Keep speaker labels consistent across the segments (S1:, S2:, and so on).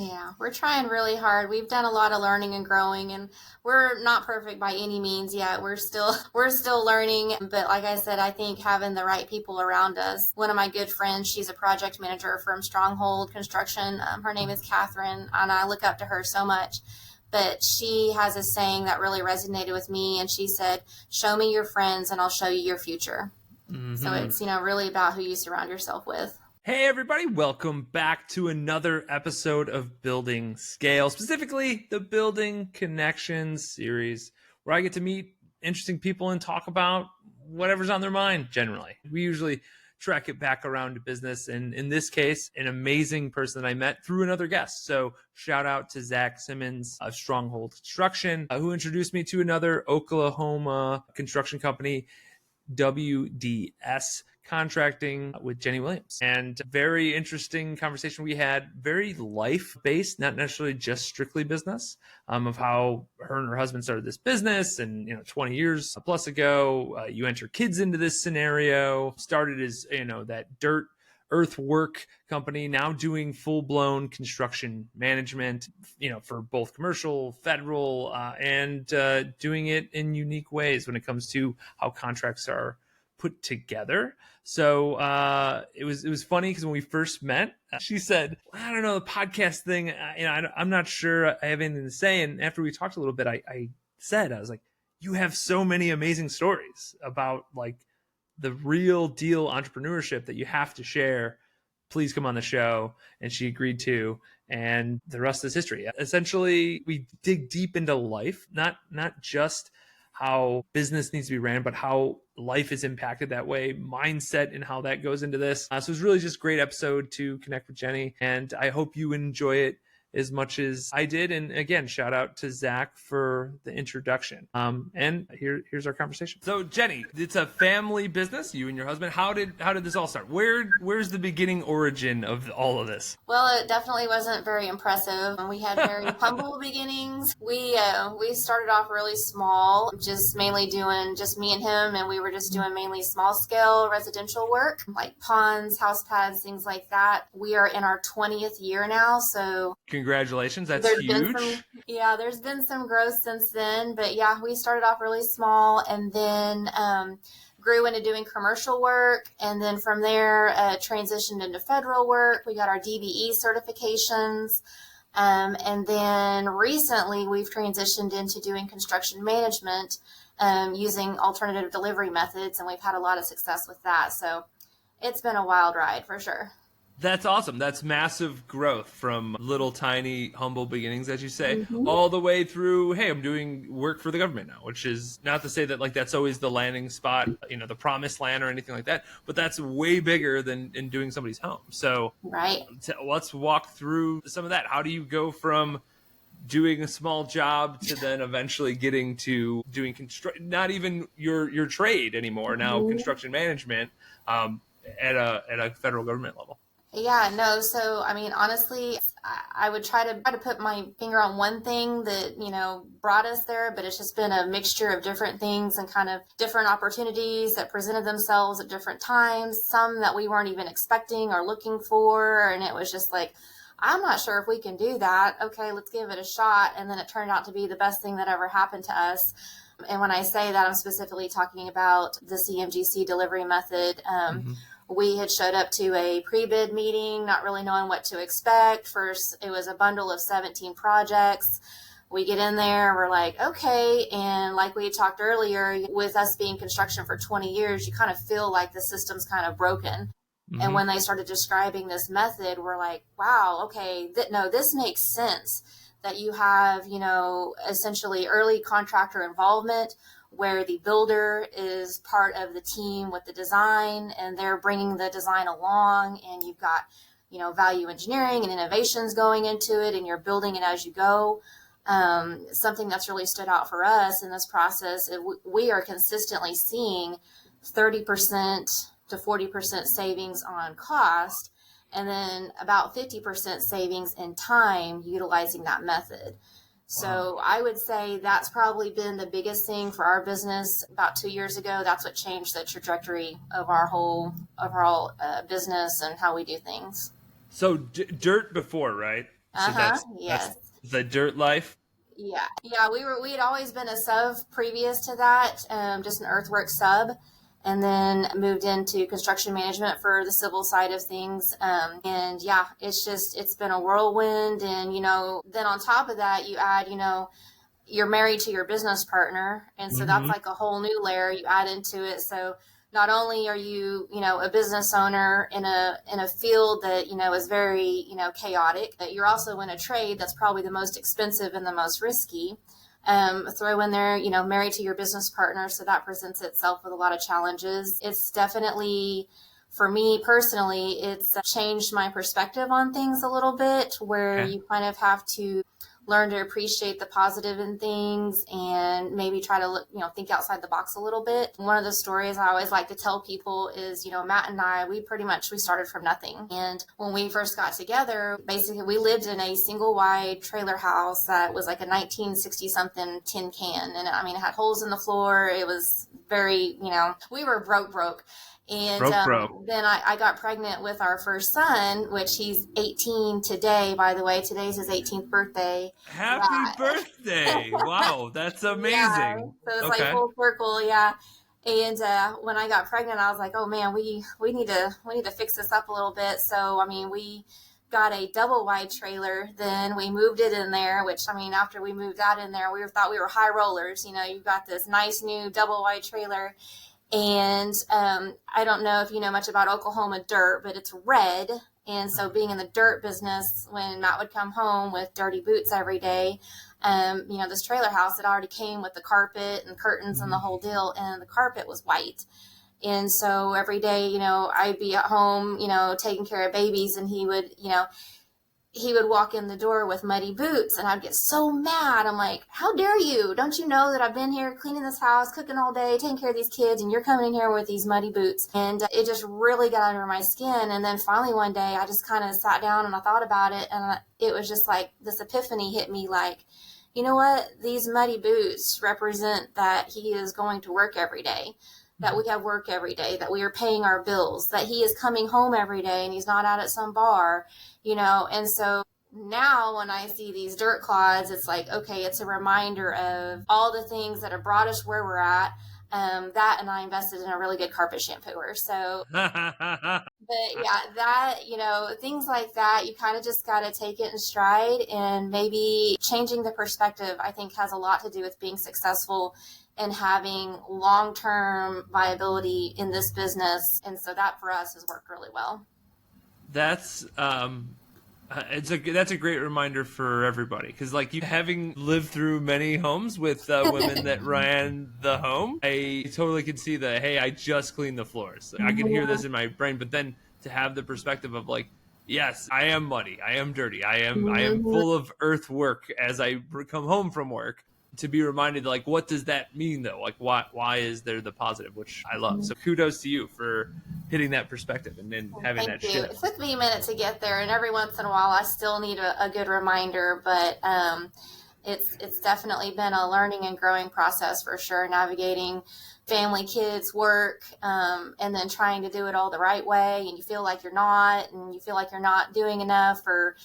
S1: Yeah, we're trying really hard. We've done a lot of learning and growing, and we're not perfect by any means yet. We're still learning, but like I said, I think having the right people around us. One of my good friends, she's a project manager from Stronghold Construction. Her name is Catherine, and I look up to her so much. But she has a saying that really resonated with me, and she said, "Show me your friends, and I'll show you your future."
S2: Mm-hmm.
S1: So it's really about who you surround yourself with.
S2: Hey everybody, welcome back to another episode of Building Scale, specifically the Building Connections series, where I get to meet interesting people and talk about whatever's on their mind generally. We usually track it back around to business, and in this case, an amazing person that I met through another guest. So shout out to Zach Simmons of Stronghold Construction, who introduced me to another Oklahoma construction company, WDS Contracting, with Jenny Williams. And very interesting conversation we had, very life-based, not necessarily just strictly business, of how her and her husband started this business. And 20 years plus ago, you enter kids into this scenario, started as that dirt earthwork company, now doing full-blown construction management, for both commercial, federal, and doing it in unique ways when it comes to how contracts are put together. So it was funny because when we first met, she said, "I don't know, the podcast thing, I'm not sure I have anything to say." And after we talked a little bit, I was like, "You have so many amazing stories about like the real deal entrepreneurship that you have to share. Please come on the show." And she agreed to, and the rest is history. Essentially, we dig deep into life, not just how business needs to be ran, but how life is impacted that way, mindset, and how that goes into this. So it was really just a great episode to connect with Jenny, and I hope you enjoy it as much as I did. And again, shout out to Zach for the introduction. And here's our conversation. So Jenny, it's a family business, you and your husband. How did this all start? Where's the beginning origin of all of this?
S1: Well, it definitely wasn't very impressive. We had very humble beginnings. We started off really small, just mainly doing just me and him, and we were just doing mainly small scale residential work, like ponds, house pads, things like that. We are in our 20th year now, so
S2: congratulations, that's huge.
S1: There's been some growth since then, but yeah, we started off really small, and then grew into doing commercial work, and then from there transitioned into federal work. We got our DBE certifications, and then recently we've transitioned into doing construction management using alternative delivery methods, and we've had a lot of success with that. So it's been a wild ride for sure.
S2: That's awesome. That's massive growth from little tiny humble beginnings, as you say,
S1: Mm-hmm.
S2: all the way through, hey, I'm doing work for the government now, which is not to say that like that's always the landing spot, the promised land or anything like that, but that's way bigger than in doing somebody's home. So
S1: right.
S2: Let's walk through some of that. How do you go from doing a small job to then eventually getting to doing not even your trade anymore, now construction management at a federal government level?
S1: Yeah, no. So, I mean, honestly, I would try to put my finger on one thing that, brought us there, but it's just been a mixture of different things and kind of different opportunities that presented themselves at different times, some that we weren't even expecting or looking for. And it was just like, I'm not sure if we can do that. Okay, let's give it a shot. And then it turned out to be the best thing that ever happened to us. And when I say that, I'm specifically talking about the CMGC delivery method. We had showed up to a pre-bid meeting, not really knowing what to expect. First, it was a bundle of 17 projects. We get in there, we're like, okay. And like we had talked earlier, with us being construction for 20 years, you kind of feel like the system's kind of broken. Mm-hmm. And when they started describing this method, we're like, wow, okay, this makes sense. That you have, essentially early contractor involvement, where the builder is part of the team with the design, and they're bringing the design along, and you've got, value engineering and innovations going into it, and you're building it as you go. Something that's really stood out for us in this process, we are consistently seeing 30% to 40% savings on cost, and then about 50% savings in time utilizing that method. So wow. I would say that's probably been the biggest thing for our business. About 2 years ago, that's what changed the trajectory of our overall business and how we do things.
S2: So dirt before, right? So
S1: Uh-huh.
S2: that's
S1: Yes.
S2: the dirt life.
S1: Yeah. Yeah. We had always been a sub previous to that, just an earthwork sub, and then moved into construction management for the civil side of things. And yeah, it's been a whirlwind. And, then on top of that, you add, you're married to your business partner, and so that's
S2: Hmm.
S1: like a whole new layer you add into it. So not only are you a business owner in a field that is very chaotic, but you're also in a trade that's probably the most expensive and the most risky. Throw in there married to your business partner, so that presents itself with a lot of challenges. It's definitely, for me personally, it's changed my perspective on things a little bit, where
S2: Okay.
S1: you kind of have to learn to appreciate the positive in things and maybe try to think outside the box a little bit. One of the stories I always like to tell people is, Matt and I, we started from nothing. And when we first got together, basically we lived in a single wide trailer house that was like a 1960 something tin can. And I mean, it had holes in the floor. It was very, we were broke. And
S2: Broke.
S1: then I got pregnant with our first son, which he's 18 today, by the way. Today's his 18th birthday.
S2: Happy
S1: Yeah.
S2: birthday. Wow. That's
S1: Yeah.
S2: amazing.
S1: So it's like
S2: Okay.
S1: full circle. Yeah. And when I got pregnant, I was like, oh man, we need to fix this up a little bit. So, I mean, we got a double wide trailer. Then we moved it in there, which, I mean, after we moved that in there, we thought we were high rollers. You've got this nice new double wide trailer. And I don't know if you know much about Oklahoma dirt, but it's red. And so, being in the dirt business, when Matt would come home with dirty boots every day, this trailer house, it already came with the carpet and curtains and the whole deal, and the carpet was white. And so every day, I'd be at home, taking care of babies, and he would walk in the door with muddy boots, and I'd get so mad. I'm like, how dare you? Don't you know that I've been here cleaning this house, cooking all day, taking care of these kids, and you're coming in here with these muddy boots? And it just really got under my skin. And then finally one day I just kind of sat down and I thought about it, and it was just like this epiphany hit me, like, you know what? These muddy boots represent that he is going to work every day, that we have work every day, that we are paying our bills, that he is coming home every day and he's not out at some bar, and so now when I see these dirt clods, it's like, okay, it's a reminder of all the things that have brought us where we're at. That, and I invested in a really good carpet shampooer. So, but yeah, that, things like that, you kind of just got to take it in stride, and maybe changing the perspective, I think, has a lot to do with being successful and having long-term viability in this business. And so that for us has worked really well.
S2: That's that's a great reminder for everybody, because like you having lived through many homes with women that ran the home, I totally could see the, hey, I just cleaned the floors. I can hear this in my brain, but then to have the perspective of like, yes, I am muddy, I am dirty, I am
S1: Mhm.
S2: full of earthwork as I come home from work, to be reminded, like, what does that mean though? Like, why is there the positive, which I love. So kudos to you for hitting that perspective and then
S1: Well,
S2: having
S1: thank
S2: that
S1: you. It
S2: shift.
S1: took me a minute to get there, and every once in a while, I still need a good reminder. But it's definitely been a learning and growing process for sure. Navigating family, kids, work, and then trying to do it all the right way, and you feel like you're not, and you feel like you're not doing enough, or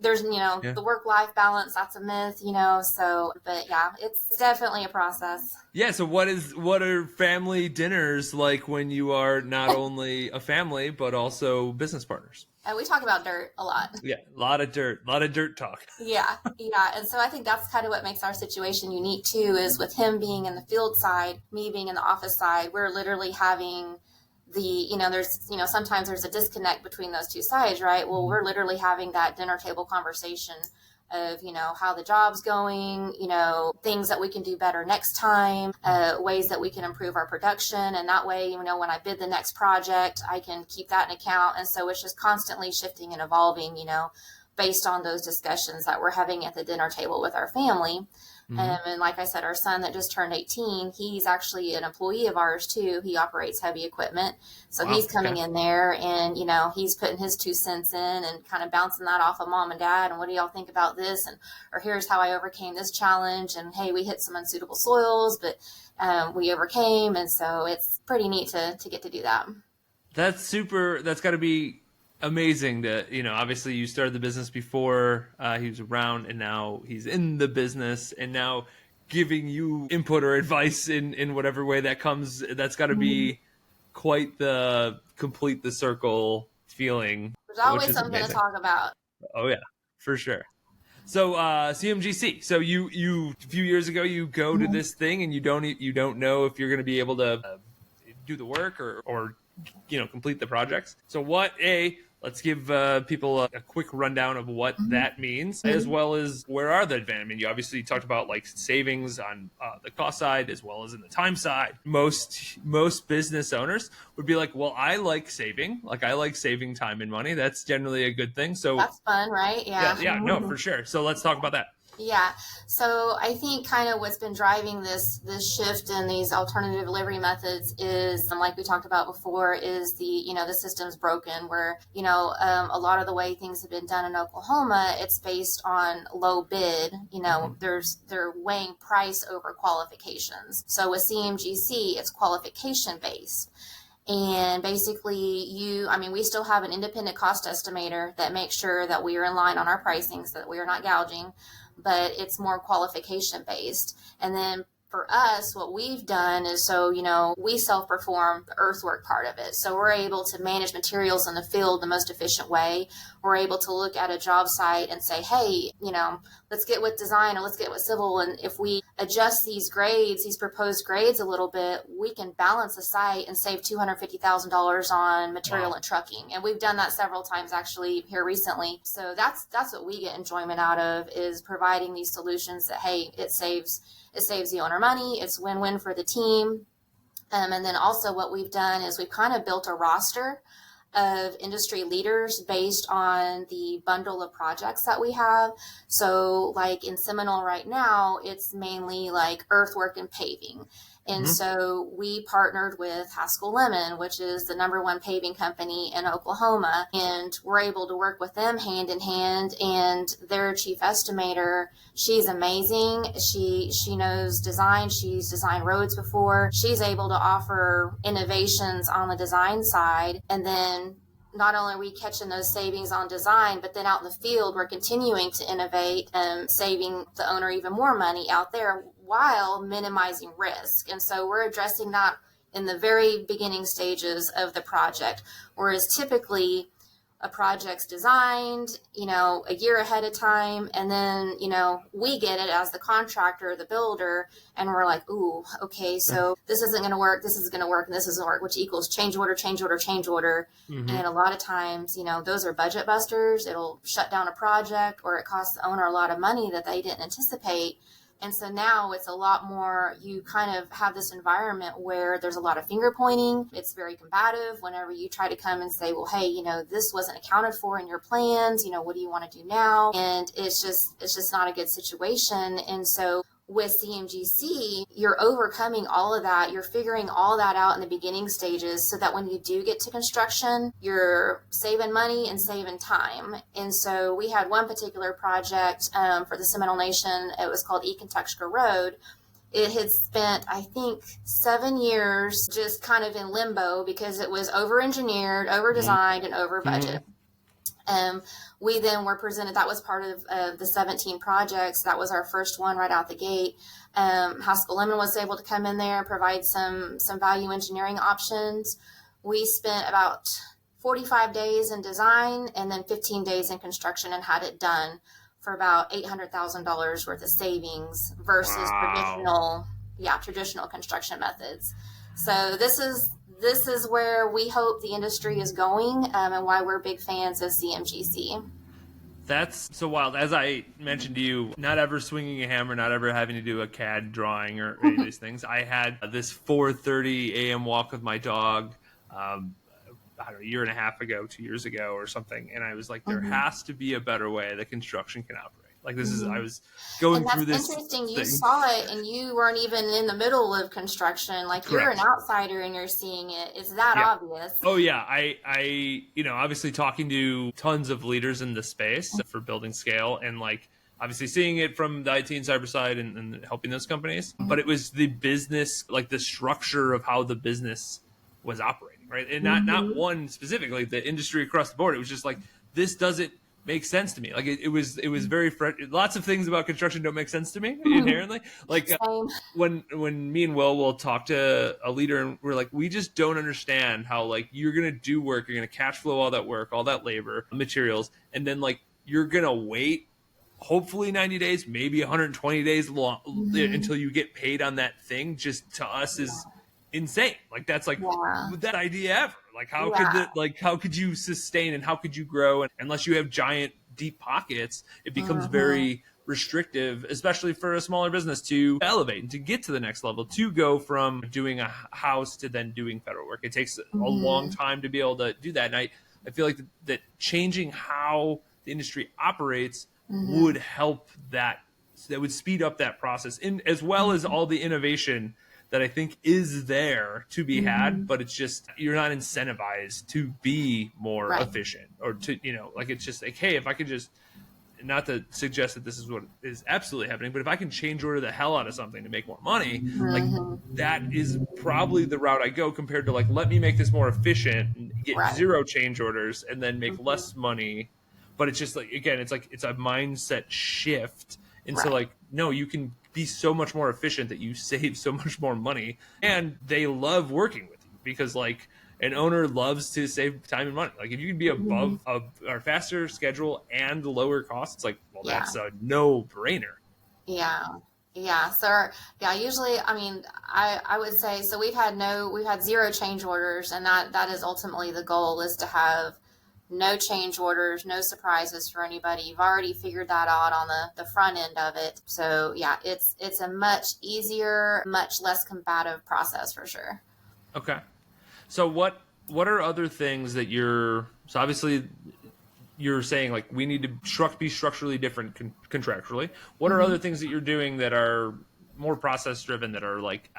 S1: there's
S2: Yeah.
S1: the work life balance, that's a myth. So, but yeah, it's definitely a process.
S2: Yeah, so what are family dinners like when you are not only a family but also business partners?
S1: We talk about dirt a lot.
S2: Yeah, a lot of dirt talk.
S1: Yeah, yeah. And so I think that's kind of what makes our situation unique too, is with him being in the field side, me being in the office side, we're literally having there's, sometimes there's a disconnect between those two sides, right? Well, we're literally having that dinner table conversation of, how the job's going, things that we can do better next time, ways that we can improve our production. And that way, when I bid the next project, I can keep that in account. And so it's just constantly shifting and evolving, based on those discussions that we're having at the dinner table with our family.
S2: Mm-hmm.
S1: And like I said, our son that just turned 18, he's actually an employee of ours too. He operates heavy equipment. So
S2: Wow.
S1: he's coming
S2: Okay.
S1: in there and, he's putting his 2 cents in and kind of bouncing that off of mom and dad. And what do y'all think about this? And, or here's how I overcame this challenge. And hey, we hit some unsuitable soils, but we overcame. And so it's pretty neat to get to do that.
S2: That's super. That's got to be amazing that, obviously you started the business before he was around, and now he's in the business, and now giving you input or advice in whatever way that comes. That's got to be quite the complete the circle feeling,
S1: There's
S2: which
S1: always
S2: is
S1: something to
S2: amazing.
S1: talk about.
S2: Oh yeah, for sure. So CMGC. So you a few years ago you go to this thing and you don't know if you're going to be able to do the work or complete the projects. So let's give people a quick rundown of what that means, as well as where are the advantages. I mean, you obviously talked about like savings on the cost side as well as in the time side. Most business owners would be like, well, I like saving time and money. That's generally a good thing. So
S1: That's fun, right?
S2: yeah,
S1: Yeah.
S2: yeah, no, for sure. So let's talk about that.
S1: Yeah. So I think kind of what's been driving this shift in these alternative delivery methods is, like we talked about before, is the system's broken. Where a lot of the way things have been done in Oklahoma, it's based on low bid. They're weighing price over qualifications. So with CMGC, it's qualification based. And basically, we still have an independent cost estimator that makes sure that we are in line on our pricing so that we are not gouging, but it's more qualification based. And then for us, what we've done is, we self-perform the earthwork part of it. So we're able to manage materials in the field the most efficient way. We're able to look at a job site and say, hey, let's get with design or let's get with civil. And if we adjust these proposed grades a little bit, we can balance the site and save $250,000 on material
S2: Wow.
S1: and trucking. And we've done that several times actually here recently. So that's what we get enjoyment out of, is providing these solutions that, hey, it saves the owner money. It's win-win for the team. And then also what we've done is we've kind of built a roster of industry leaders based on the bundle of projects that we have. So like in Seminole right now, it's mainly like earthwork and paving. And so we partnered with Haskell Lemon, which is the #1 paving company in Oklahoma. And we're able to work with them hand in hand. And their chief estimator, she's amazing. She knows design. She's designed roads before. She's able to offer innovations on the design side. And then not only are we catching those savings on design, but then out in the field, we're continuing to innovate and saving the owner even more money out there while minimizing risk. And so we're addressing that in the very beginning stages of the project, whereas typically a project's designed, a year ahead of time, and then, we get it as the contractor or the builder, and we're like, ooh, okay, so this isn't going to work, this is going to work, and this isn't work, which equals change order, change order, change order. And a lot of times, those are budget busters. It'll shut down a project, or it costs the owner a lot of money that they didn't anticipate. And so now it's a lot more, you kind of have this environment where there's a lot of finger pointing. It's very combative whenever you try to come and say, well, hey, this wasn't accounted for in your plans. What do you want to do now? And it's just not a good situation. And so with CMGC, you're overcoming all of that. You're figuring all that out in the beginning stages so that when you do get to construction, you're saving money and saving time. And so we had one particular project for the Seminole Nation. It was called Econtexture Road. It had spent, I think, 7 years just kind of in limbo because it was over-engineered, over-designed, and over-budget. We then were presented, that was part of the 17 projects. That was our first one right out the gate. Haskell Lemon was able to come in there, provide some value engineering options. We spent about 45 days in design and then 15 days in construction and had it done for about $800,000 worth of savings versus traditional construction methods. So this is where we hope the industry is going, and why we're big fans of CMGC.
S2: That's so wild. As I mentioned to you, not ever swinging a hammer, not ever having to do a CAD drawing or any of these things. I had this 4:30 a.m. walk with my dog, I don't know, a year and a half ago, 2 years ago or something. And I was like, there has to be a better way that construction can operate. Like this is, I was going through this.
S1: Interesting. You
S2: thing.
S1: saw it and you weren't even in the middle of construction. Like Correct. You're an outsider and you're seeing it. It's that obvious.
S2: Oh yeah. I obviously talking to tons of leaders in the space for building scale and like obviously seeing it from the IT and cyber side and helping those companies, but it was the business, like the structure of how the business was operating. right? And not
S1: Mm-hmm.
S2: one specifically, the industry across the board. It was just like, this doesn't make sense to me. Like it was very lots of things about construction don't make sense to me inherently. Like
S1: Same.
S2: when me and will talk to a leader and we're like, we just don't understand how like you're gonna do work, you're gonna cash flow all that work, all that labor, materials, and then like you're gonna wait hopefully 90 days, maybe 120 days long
S1: Mm-hmm.
S2: until you get paid on that thing. Just to us is insane. Like that's like
S1: Yeah.
S2: that idea ever. Like
S1: Yeah.
S2: how could you sustain and how could you grow? And unless you have giant deep pockets, it becomes
S1: Mm-hmm.
S2: very restrictive, especially for a smaller business to elevate and to get to the next level, to go from doing a house to then doing federal work. It takes a long
S1: Mm-hmm.
S2: time to be able to do that. And I feel like that changing how the industry operates
S1: Mm-hmm.
S2: would help that would speed up that process, in as well as all the innovation that I think is there to be
S1: Mm-hmm.
S2: had, but it's just you're not incentivized to be more
S1: Right.
S2: efficient or to like it's just like, hey, if I could just, not to suggest that this is what is absolutely happening, but if I can change order the hell out of something to make more money, like
S1: Mm-hmm.
S2: that is probably the route I go, compared to like, let me make this more efficient and get
S1: Right.
S2: zero change orders and then make
S1: Mm-hmm.
S2: less money. But it's just like, again, it's like, it's a mindset shift into
S1: Right.
S2: like, no, you can be so much more efficient that you save so much more money, and they love working with you because like an owner loves to save time and money. Like if you can be
S1: Mm-hmm.
S2: above a or faster schedule and lower costs, it's like, well,
S1: Yeah.
S2: that's a no brainer.
S1: Yeah. Yeah. So yeah, usually, I mean, I would say, so we've had zero change orders, and that is ultimately the goal, is to have no change orders, no surprises for anybody. You've already figured that out on the front end of it. So yeah, it's a much easier, much less combative process for sure.
S2: Okay. So what are other things that so obviously you're saying like we need to be structurally different contractually. What are
S1: Mm-hmm.
S2: other things that you're doing that are more process driven, that are like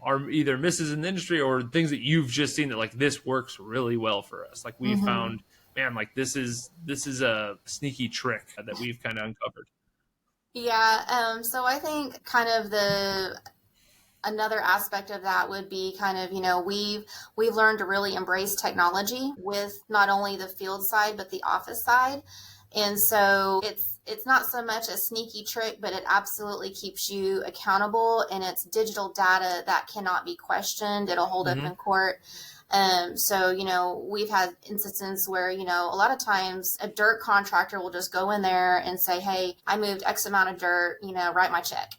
S2: are either misses in the industry or things that you've just seen that like this works really well for us? Like we
S1: Mm-hmm.
S2: found, man, like this is a sneaky trick that we've kind of uncovered.
S1: Yeah, so I think kind of the another aspect of that would be kind of, we've learned to really embrace technology with not only the field side but the office side. And so it's not so much a sneaky trick, but it absolutely keeps you accountable, and it's digital data that cannot be questioned. It'll hold up
S2: Mm-hmm.
S1: in court. So, we've had instances where, a lot of times a dirt contractor will just go in there and say, hey, I moved X amount of dirt, write my check.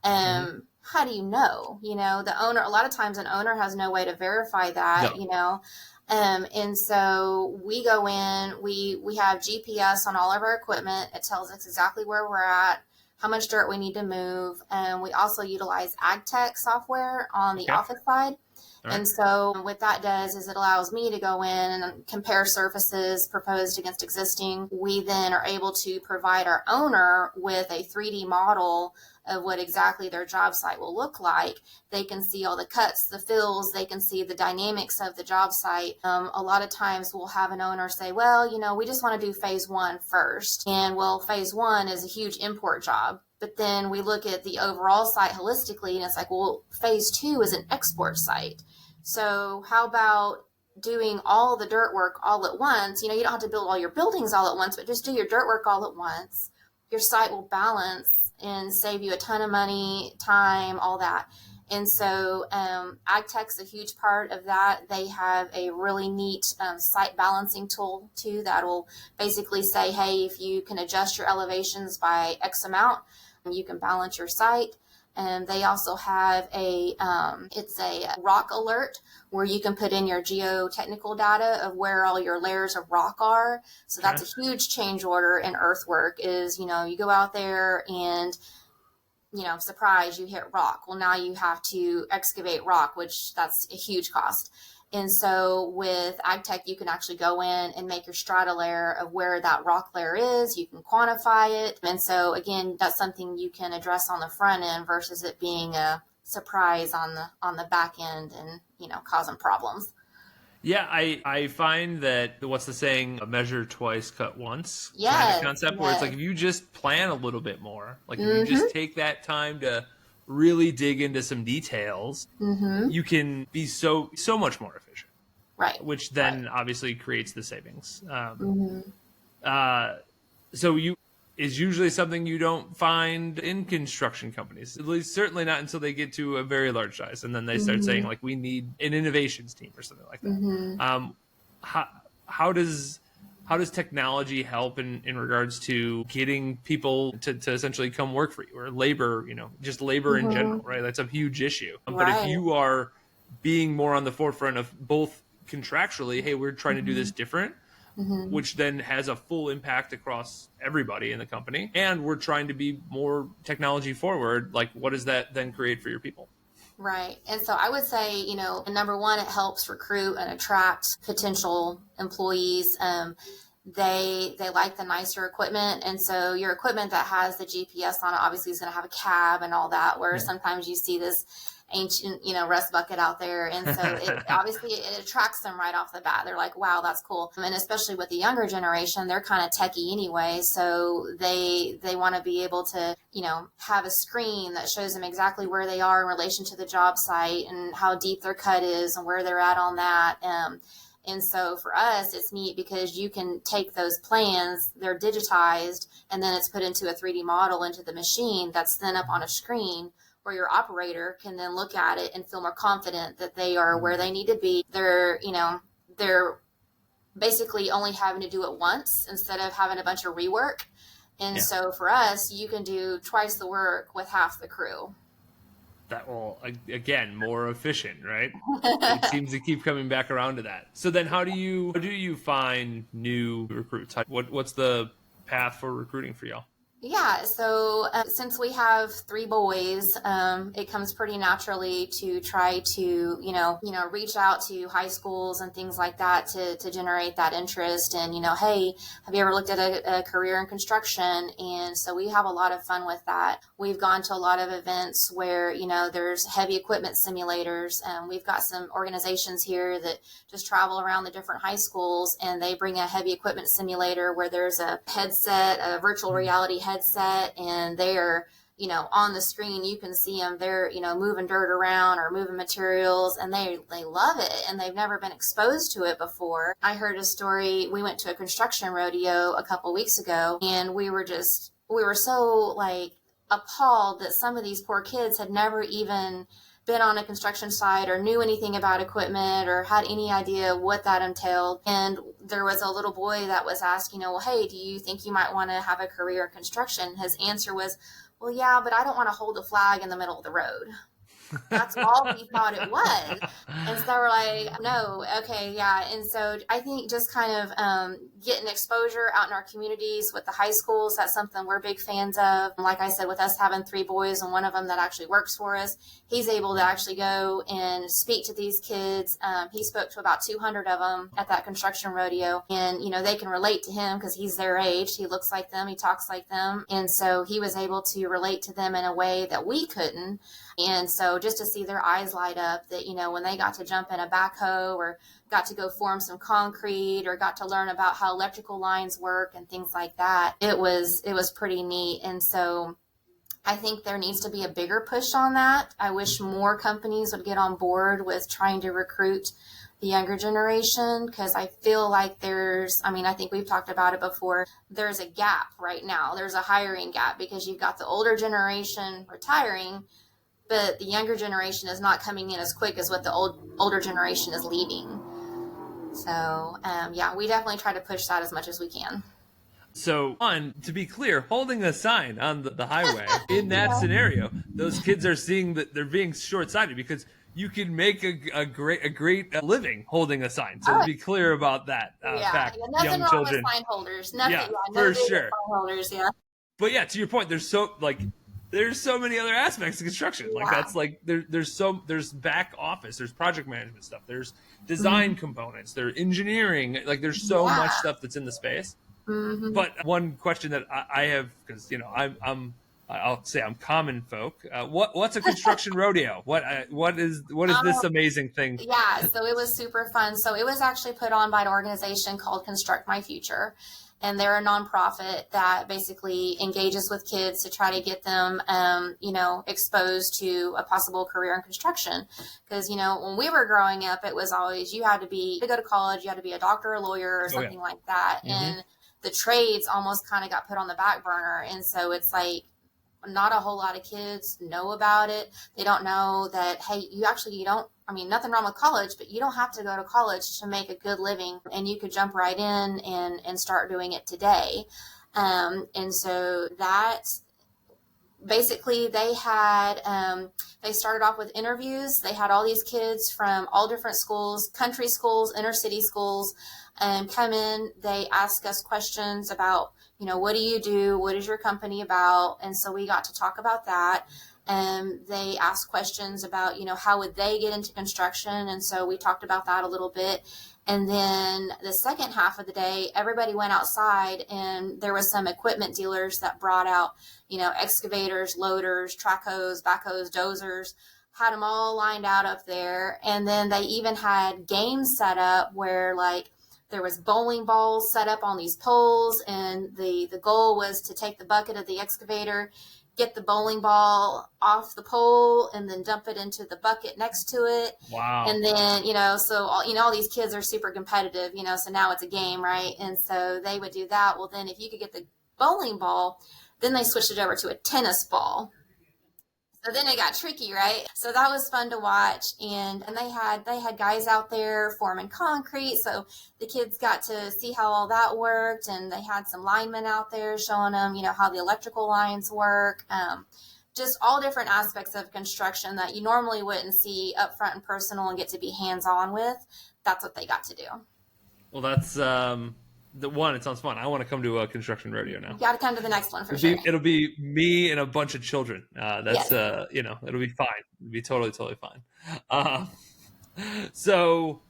S2: Mm-hmm.
S1: How do you know? The owner, a lot of times an owner has no way to verify that,
S2: No.
S1: and so we go in, we have GPS on all of our equipment. It tells us exactly where we're at, how much dirt we need to move. And we also utilize ag tech software on the
S2: Okay.
S1: office side.
S2: All right.
S1: And so what that does is it allows me to go in and compare surfaces proposed against existing. We then are able to provide our owner with a 3D model of what exactly their job site will look like. They can see all the cuts, the fills, they can see the dynamics of the job site. A lot of times we'll have an owner say, well, we just want to do phase one first. And well, phase one is a huge import job. But then we look at the overall site holistically, and it's like, well, phase two is an export site. So how about doing all the dirt work all at once? You don't have to build all your buildings all at once, but just do your dirt work all at once. Your site will balance and save you a ton of money, time, all that. And so AgTech's a huge part of that. They have a really neat site balancing tool too that will basically say, hey, if you can adjust your elevations by X amount, you can balance your site. And they also have it's a rock alert where you can put in your geotechnical data of where all your layers of rock are. So
S2: Okay.
S1: that's a huge change order in earthwork is, you go out there and, surprise, you hit rock. Well, now you have to excavate rock, which that's a huge cost. And so with AgTech, you can actually go in and make your strata layer of where that rock layer is. You can quantify it. And so again, that's something you can address on the front end versus it being a surprise on the back end and, causing problems.
S2: Yeah, I find that what's the saying, a measure twice, cut once kind of
S1: Yes,
S2: concept, where it's like
S1: yes.
S2: if you just plan a little bit more, like if you
S1: Mm-hmm.
S2: just take that time to really dig into some details,
S1: Mm-hmm.
S2: you can be so much more efficient.
S1: Right.
S2: which then obviously creates the savings.
S1: Mm-hmm.
S2: So is usually something you don't find in construction companies, at least certainly not until they get to a very large size, and then they start saying like, we need an innovations team or something like that.
S1: Mm-hmm.
S2: How does technology help in regards to getting people to essentially come work for you, or labor, just labor in general, right? That's a huge issue. But if
S1: Right.
S2: you are being more on the forefront of both contractually, hey, we're trying to do this different, which then has a full impact across everybody in the company, and we're trying to be more technology forward, like, what does that then create for your people?
S1: Right. And so I would say, number one, it helps recruit and attract potential employees. They like the nicer equipment. And so your equipment that has the GPS on it obviously is going to have a cab and all that, where sometimes you see this ancient, rust bucket out there. And so it obviously it attracts them right off the bat. They're like, wow, that's cool. And especially with the younger generation, they're kind of techie anyway. So they want to be able to, have a screen that shows them exactly where they are in relation to the job site and how deep their cut is and where they're at on that. And so for us, it's neat because you can take those plans, they're digitized, and then it's put into a 3D model into the machine that's then up on a screen where your operator can then look at it and feel more confident that they are where they need to be. They're basically only having to do it once instead of having a bunch of rework. And so for us, you can do twice the work with half the crew.
S2: That will, again, more efficient, right? It seems to keep coming back around to that. So then how do you find new recruits? What's the path for recruiting for y'all?
S1: Yeah, so since we have 3 boys, it comes pretty naturally to try to, reach out to high schools and things like that to generate that interest. And, hey, have you ever looked at a career in construction? And so we have a lot of fun with that. We've gone to a lot of events where, there's heavy equipment simulators. And we've got some organizations here that just travel around the different high schools, and they bring a heavy equipment simulator where there's a headset, a virtual reality headset, and they're on the screen you can see them. They're moving dirt around or moving materials, and they love it, and they've never been exposed to it before. I heard a story. We went to a construction rodeo a couple weeks ago, and we were so appalled that some of these poor kids had never even been on a construction site or knew anything about equipment or had any idea what that entailed. And there was a little boy that was asking, well, hey, do you think you might want to have a career in construction? His answer was, well, yeah, but I don't want to hold a flag in the middle of the road. That's all we thought it was. And so we're like, no, okay, yeah. And so I think just kind of getting exposure out in our communities with the high schools, that's something we're big fans of. Like I said, with us having 3 boys and one of them that actually works for us, he's able to actually go and speak to these kids. He spoke to about 200 of them at that construction rodeo, and they can relate to him because he's their age. He looks like them, he talks like them, and so he was able to relate to them in a way that we couldn't. And so just to see their eyes light up that, when they got to jump in a backhoe or got to go form some concrete or got to learn about how electrical lines work and things like that, it was pretty neat. And so I think there needs to be a bigger push on that. I wish more companies would get on board with trying to recruit the younger generation, because I feel like I think we've talked about it before, there's a gap right now. There's a hiring gap because you've got the older generation retiring, but the younger generation is not coming in as quick as what the older generation is leaving. So, we definitely try to push that as much as we can.
S2: So, to be clear, holding a sign on the highway in that scenario, those kids are seeing that they're being short-sighted, because you can make a great living holding a sign. So to be clear about that fact,
S1: nothing
S2: young
S1: wrong
S2: children,
S1: with sign holders. Nothing,
S2: for sure.
S1: Sign holders,
S2: But to your point, there's so many other aspects of construction. There's back office, there's project management stuff, there's design components, there's engineering. There's so much stuff that's in the space. Mm-hmm. But one question that I have, because I'll say I'm common folk. What's a construction rodeo? What is this amazing thing?
S1: Yeah, so it was super fun. So it was actually put on by an organization called Construct My Future. and they're a nonprofit that basically engages with kids to try to get them, exposed to a possible career in construction. Because, when we were growing up, it was always, you had to go to college, you had to be a doctor, a lawyer, or something like that.
S2: Mm-hmm.
S1: And the trades almost kind of got put on the back burner. And so it's like, not a whole lot of kids know about it. They don't know that, hey, you don't, nothing wrong with college, but you don't have to go to college to make a good living, and you could jump right in and start doing it today. And so that basically they started off with interviews. They had all these kids from all different schools, country schools, inner city schools, come in. They ask us questions about, what do you do? What is your company about? And so we got to talk about that. And they asked questions about, how would they get into construction? And so we talked about that a little bit. And then the second half of the day, everybody went outside, and there was some equipment dealers that brought out, excavators, loaders, track hoes, backhoes, dozers, had them all lined out up there. And then they even had games set up where, like, there was bowling balls set up on these poles, and the goal was to take the bucket of the excavator, get the bowling ball off the pole, and then dump it into the bucket next to it.
S2: Wow.
S1: And then, so all these kids are super competitive, so now it's a game, right? And so they would do that. Well, then if you could get the bowling ball, then they switched it over to a tennis ball. So then it got tricky, right? So that was fun to watch. And they had guys out there forming concrete. So the kids got to see how all that worked. And they had some linemen out there showing them, how the electrical lines work. Just all different aspects of construction that you normally wouldn't see up front and personal and get to be hands-on with. That's what they got to do.
S2: Well, that's it sounds fun. I want to come to a construction rodeo now.
S1: You got to come to the next one for sure.
S2: It'll be me and a bunch of children. That's
S1: yes.
S2: It'll be fine. It'll be totally fine. So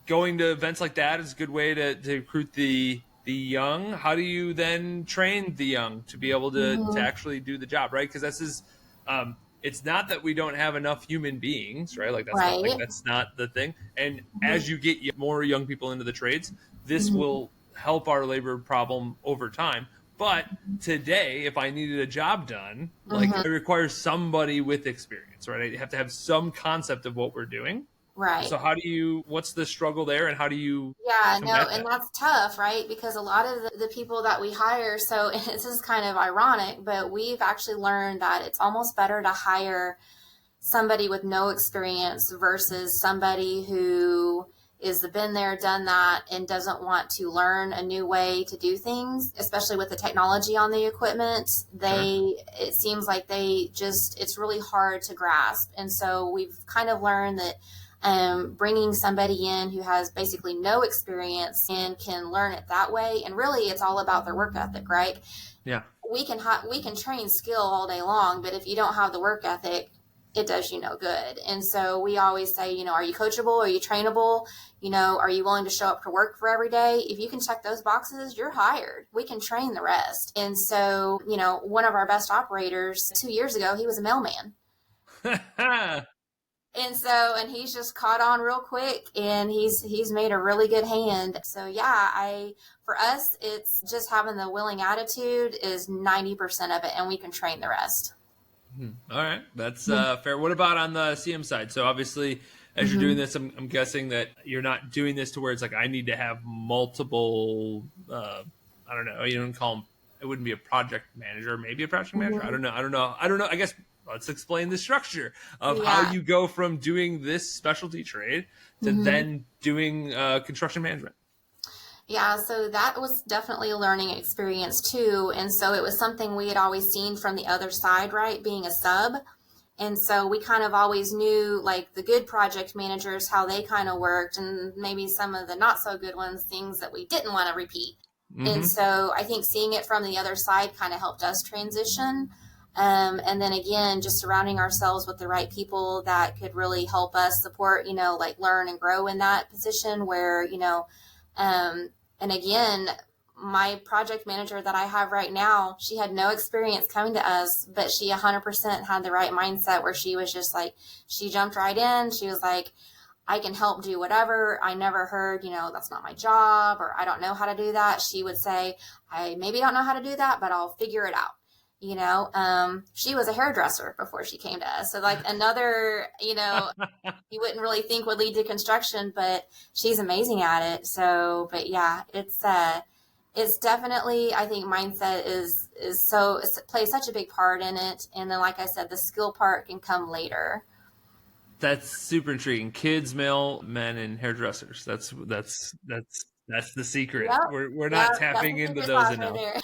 S2: going to events like that is a good way to recruit the young. How do you then train the young to be able to actually do the job, right? Because this is it's not that we don't have enough human beings, right? Like that's not the thing. And as you get more young people into the trades, this will help our labor problem over time. But today, if I needed a job done, like it requires somebody with experience, right? I have to have some concept of what we're doing.
S1: Right.
S2: So what's the struggle there, and how do you
S1: and that's tough, right? Because a lot of the people that we hire, so this is kind of ironic, but we've actually learned that it's almost better to hire somebody with no experience versus somebody who is been there, done that, and doesn't want to learn a new way to do things, especially with the technology on the equipment. It seems like it's really hard to grasp. And so we've kind of learned that bringing somebody in who has basically no experience and can learn it that way. And really it's all about their work ethic, right?
S2: Yeah.
S1: We can train skill all day long, but if you don't have the work ethic, it does you no good. And so we always say, are you coachable? Are you trainable? Are you willing to show up to work for every day? If you can check those boxes, you're hired. We can train the rest. And so, one of our best operators 2 years ago, he was a mailman. And he's just caught on real quick, and he's made a really good hand. So for us, it's just having the willing attitude is 90% of it, and we can train the rest.
S2: All right. That's fair. What about on the CM side? So obviously, as you're doing this, I'm guessing that you're not doing this to where it's like, I need to have multiple, I don't know, you don't call them, it wouldn't be a project manager, maybe a project manager. I don't know. I guess let's explain the structure of how you go from doing this specialty trade to then doing construction management.
S1: Yeah, so that was definitely a learning experience too. And so it was something we had always seen from the other side, right? Being a sub. And so we kind of always knew, like, the good project managers, how they kind of worked, and maybe some of the not so good ones, things that we didn't want to repeat. And so I think seeing it from the other side kind of helped us transition. And then again, just surrounding ourselves with the right people that could really help us support, learn and grow in that position where, and again, my project manager that I have right now, she had no experience coming to us, but she 100% had the right mindset where she was just like, she jumped right in. She was like, I can help do whatever. I never heard, that's not my job, or I don't know how to do that. She would say, I maybe don't know how to do that, but I'll figure it out. She was a hairdresser before she came to us. So like another, you wouldn't really think would lead to construction, but she's amazing at it. So, but yeah, it's definitely, I think mindset plays such a big part in it. And then, like I said, the skill part can come later.
S2: That's super intriguing. Kids, male, men, and hairdressers. That's the secret.
S1: Yep.
S2: We're
S1: Yep.
S2: not
S1: That's
S2: tapping
S1: the
S2: into
S1: secret
S2: those
S1: sauce right
S2: enough.
S1: there.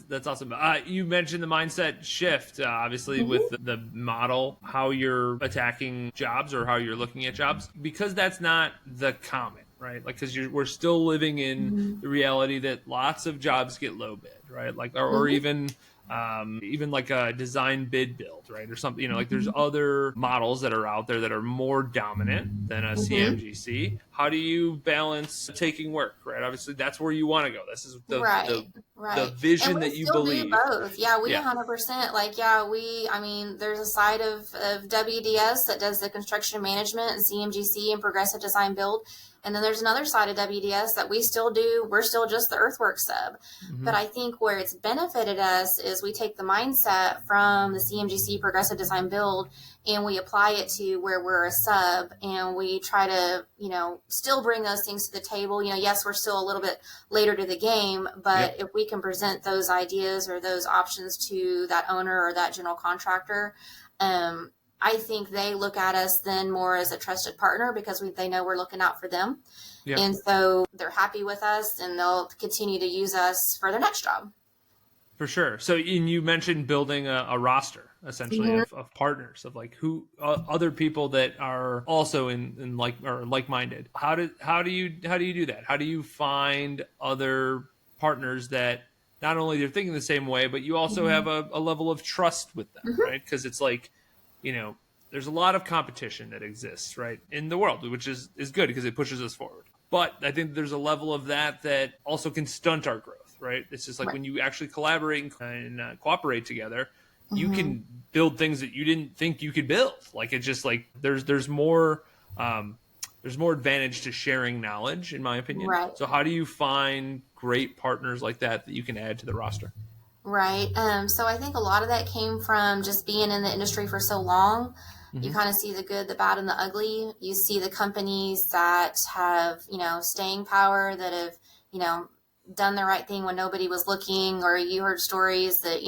S2: That's awesome. You mentioned the mindset shift, obviously, with the model, how you're attacking jobs or how you're looking at jobs, because that's not the common, right? Like, because we're still living in the reality that lots of jobs get low bid, right? Like, or even like a design bid build, right? Or something, like there's other models that are out there that are more dominant than a CMGC. How do you balance taking work, right? Obviously, that's where you want to go. This is
S1: Right.
S2: the vision
S1: And we
S2: that you
S1: still
S2: believe.
S1: do both. Yeah, we
S2: Yeah.
S1: 100%. Like, yeah, there's a side of WDS that does the construction management and CMGC and progressive design build. And then there's another side of WDS that we still do. We're still just the earthwork sub. But I think where it's benefited us is we take the mindset from the CMGC progressive design build and we apply it to where we're a sub, and we try to, still bring those things to the table. Yes, we're still a little bit later to the game, but if we can present those ideas or those options to that owner or that general contractor, I think they look at us then more as a trusted partner because they know we're looking out for them. Yeah. And so they're happy with us and they'll continue to use us for their next job.
S2: For sure. So you mentioned building a roster, essentially, of partners, of like who other people that are also in like-minded. How do you do that? How do you find other partners that not only they're thinking the same way, but you also have a level of trust with them, right? Because it's like, there's a lot of competition that exists, right, in the world, which is good because it pushes us forward. But I think there's a level of that also can stunt our growth, right? It's just like when you actually collaborate and cooperate together, you can build things that you didn't think you could build. Like it's just like there's more advantage to sharing knowledge, in my opinion.
S1: Right.
S2: So how do you find great partners like that you can add to the roster?
S1: Right. So I think a lot of that came from just being in the industry for so long. You kind of see the good, the bad, and the ugly. You see the companies that have, staying power, that have, done the right thing when nobody was looking, or you heard stories that,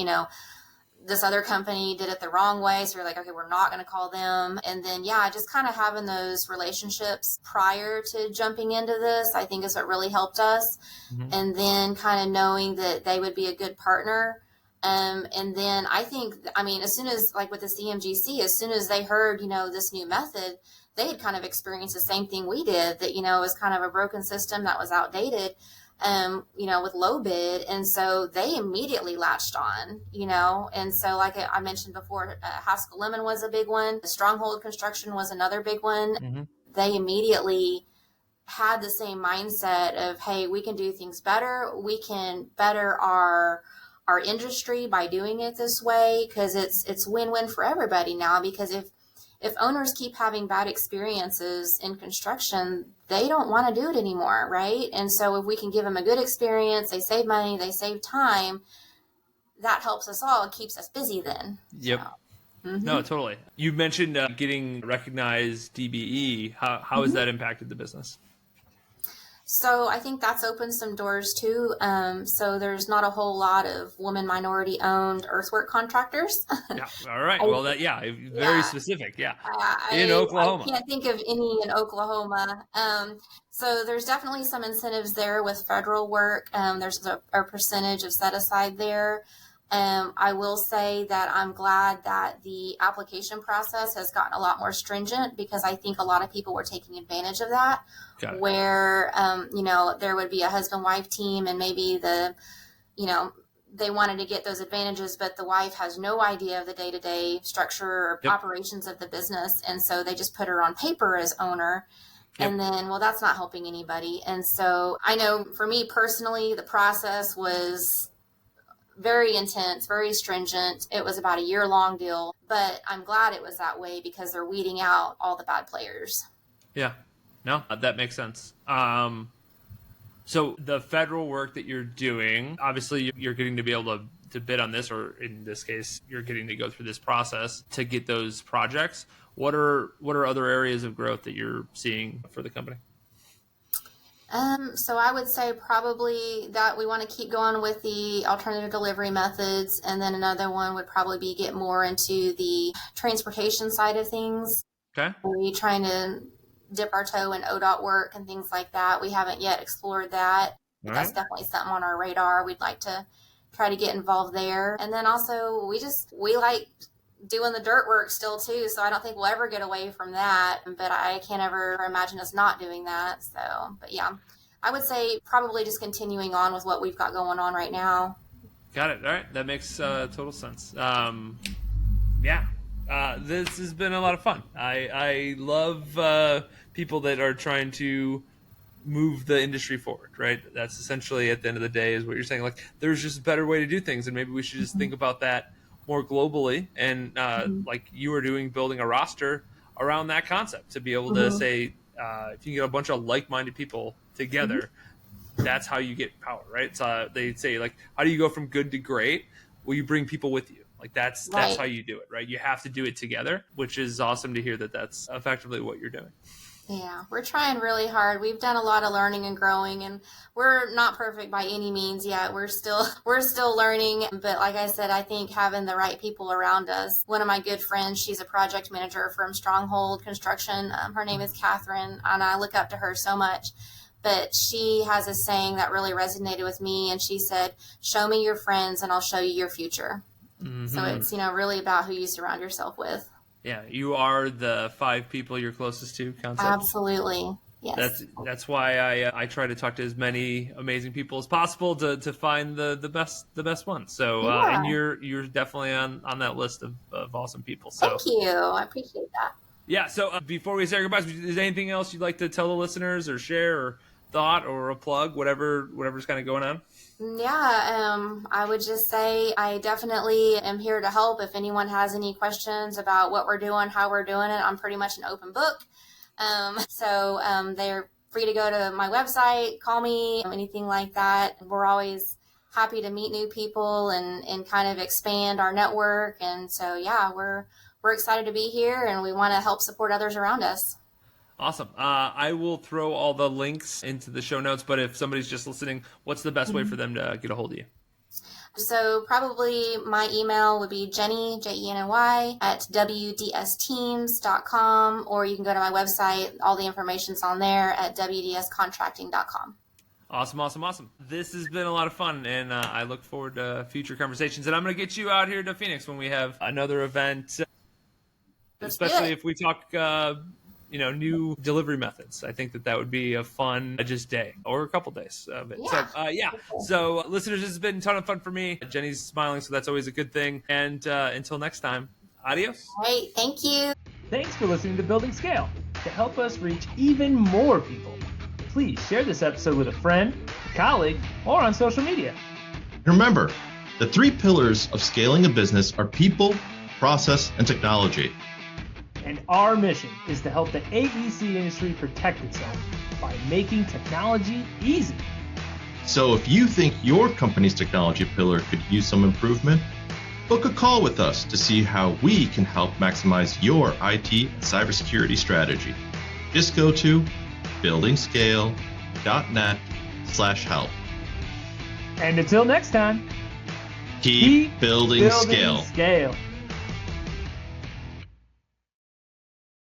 S1: this other company did it the wrong way. So you're like, okay, we're not going to call them. And then, just kind of having those relationships prior to jumping into this, I think is what really helped us. And then kind of knowing that they would be a good partner. And then I think, as soon as, like with the CMGC, as soon as they heard, this new method, they had kind of experienced the same thing we did, that, it was kind of a broken system that was outdated, with low bid. And so they immediately latched on, and so like I mentioned before, Haskell Lemon was a big one. Stronghold Construction was another big one. They immediately had the same mindset of, hey, we can do things better. We can better our industry by doing it this way, because it's win-win for everybody now. Because if owners keep having bad experiences in construction, they don't want to do it anymore, right? And so if we can give them a good experience, they save money, they save time, that helps us all and keeps us busy then.
S2: Yep. So. No, totally. You mentioned getting recognized DBE. How has that impacted the business?
S1: So I think that's opened some doors too. So there's not a whole lot of woman minority owned earthwork contractors.
S2: Yeah. All right. Well, very specific. Yeah. In Oklahoma.
S1: I can't think of any in Oklahoma. So there's definitely some incentives there with federal work. There's a percentage of set aside there. I will say that I'm glad that the application process has gotten a lot more stringent, because I think a lot of people were taking advantage of that, where, there would be a husband-wife team, and maybe they wanted to get those advantages, but the wife has no idea of the day-to-day structure or operations of the business. And so they just put her on paper as owner. And then, that's not helping anybody. And so I know for me personally, the process was very intense, very stringent. It was about a year-long deal, but I'm glad it was that way because they're weeding out all the bad players.
S2: Yeah, no, that makes sense. So the federal work that you're doing, obviously you're getting to be able to bid on this, or in this case, you're getting to go through this process to get those projects. What are other areas of growth that you're seeing for the company?
S1: So I would say probably that we want to keep going with the alternative delivery methods. And then another one would probably be get more into the transportation side of things.
S2: Okay.
S1: We're trying to dip our toe in ODOT work and things like that. We haven't yet explored that. But that's definitely something on our radar. We'd like to try to get involved there. And then also we like doing the dirt work still too. So I don't think we'll ever get away from that, but I can't ever imagine us not doing that. So, but yeah, I would say probably just continuing on with what we've got going on right now.
S2: Got it. All right. That makes total sense. This has been a lot of fun. I love people that are trying to move the industry forward, right? That's essentially at the end of the day is what you're saying. Like, there's just a better way to do things, and maybe we should just think about that more globally. And like you are doing, building a roster around that concept to be able to say, if you can get a bunch of like-minded people together, that's how you get power, right? So they say, like, how do you go from good to great? Well, you bring people with you. Like that's how you do it, right? You have to do it together, which is awesome to hear that that's effectively what you're doing.
S1: Yeah, we're trying really hard. We've done a lot of learning and growing, and we're not perfect by any means yet. We're still learning. But like I said, I think having the right people around us. One of my good friends, she's a project manager from Stronghold Construction. Her name is Catherine, and I look up to her so much. But she has a saying that really resonated with me, and she said, "Show me your friends, and I'll show you your future." So it's, really about who you surround yourself with.
S2: Yeah, you are the 5 people you're closest to concept.
S1: Absolutely. Yes.
S2: That's why I try to talk to as many amazing people as possible to find the best ones. So and you're definitely on that list of awesome people. So
S1: thank you. I appreciate that.
S2: Yeah. So before we say our goodbyes, is there anything else you'd like to tell the listeners or share or thought or a plug, whatever's kind of going on?
S1: Yeah, I would just say I definitely am here to help. If anyone has any questions about what we're doing, how we're doing it, I'm pretty much an open book. So they're free to go to my website, call me, anything like that. We're always happy to meet new people and kind of expand our network. And so, yeah, we're excited to be here, and we want to help support others around us.
S2: Awesome. I will throw all the links into the show notes, but if somebody's just listening, what's the best way for them to get a hold of you?
S1: So probably my email would be Jenny, Jenny, at WDSteams.com, or you can go to my website. All the information's on there at WDScontracting.com.
S2: Awesome. This has been a lot of fun, and I look forward to future conversations. And I'm going to get you out here to Phoenix when we have another event, especially if we talk new delivery methods. I think that would be a fun just day or a couple days of it.
S1: Yeah.
S2: So listeners, this has been a ton of fun for me. Jenny's smiling, so that's always a good thing. And until next time, adios.
S1: Great. Thank you.
S3: Thanks for listening to Building Scale. To help us reach even more people, please share this episode with a friend, a colleague, or on social media.
S4: Remember, the 3 pillars of scaling a business are people, process, and technology.
S3: And our mission is to help the AEC industry protect itself by making technology easy.
S4: So if you think your company's technology pillar could use some improvement, book a call with us to see how we can help maximize your IT and cybersecurity strategy. Just go to buildingscale.net/help.
S3: And until next time,
S4: keep building scale.
S3: Scale.